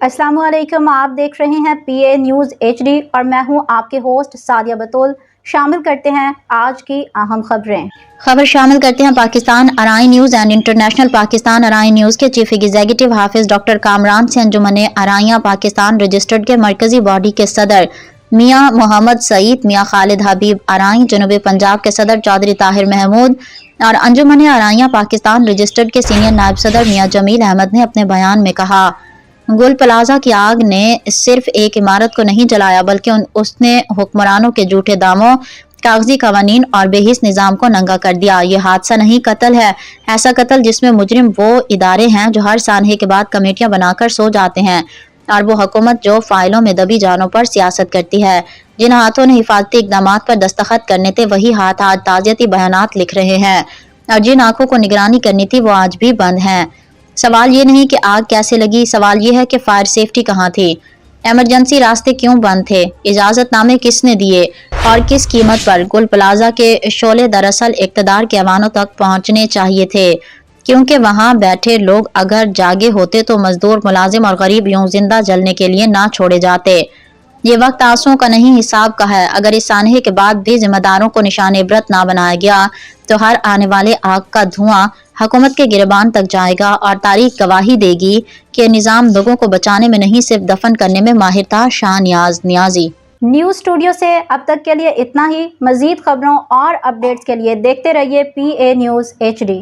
अस्सलाम वालेकुम। आप देख रहे हैं PA न्यूज़ HD और मैं हूं आपके होस्ट सादिया बतूल। शामिल करते हैं आज की अहम खबर शामिल करते हैं Pakistan ARY news and international Pakistan ARY news के chief executive Hafiz doctor Kamran से अंजुमन अराइयाँ पाकिस्तान रजिस्टर्ड के मरकजी बॉडी के सदर मियाँ मोहम्मद सईद, मियाँ खालिद हबीब अराई, जनूबी पंजाब के सदर चौधरी ताहिर महमूद और अंजुमन अराइयाँ पाकिस्तान रजिस्टर्ड के सीनियर नायब सदर मियाँ जमील अहमद ने अपने बयान में कहा, गुल प्लाजा की आग ने सिर्फ एक इमारत को नहीं जलाया बल्कि उसने हुक्मरानों के झूठे दामों, कागजी कवानीन और बेहिस निज़ाम को नंगा कर दिया। ये हादसा नहीं, कत्ल है। ऐसा कत्ल जिसमें मुजरिम वो इदारे हैं जो हर सानहे के बाद कमेटियां बनाकर सो जाते हैं और वो हुकूमत जो फाइलों में दबी जानों पर सियासत करती है। जिन हाथों ने हिफाजती इकदाम पर दस्तखत करने थे वही हाथ आज ताज़ियती बयानात लिख रहे हैं और जिन आंखों को निगरानी करनी थी वो आज भी बंद हैं। सवाल ये नहीं कि आग कैसे लगी, सवाल ये है कि फायर सेफ्टी कहाँ थी, इमरजेंसी रास्ते क्यों बंद थे, इजाजतनामे किसने दिए और किस कीमत पर। गुल प्लाजा के शोले दरअसल इक़्तिदार के ऐवानों तक पहुंचने चाहिए थे, क्योंकि वहां बैठे लोग अगर जागे होते तो मजदूर, मुलाजिम और गरीब यूं जिंदा जलने के लिए ना छोड़े जाते। ये वक्त आंसुओं का नहीं, हिसाब का है। अगर इस सानहे के बाद भी जिम्मेदारों को निशान इबरत ना बनाया गया तो हर आने वाले आग का धुआं हुकूमत के गिरबान तक जाएगा और तारीख गवाही देगी कि निज़ाम लोगों को बचाने में नहीं सिर्फ दफन करने में माहिर था। शाह नियाजी न्यूज़ स्टूडियो से अब तक के लिए इतना ही। मजीद खबरों और अपडेट्स के लिए देखते रहिए PA न्यूज़ HD।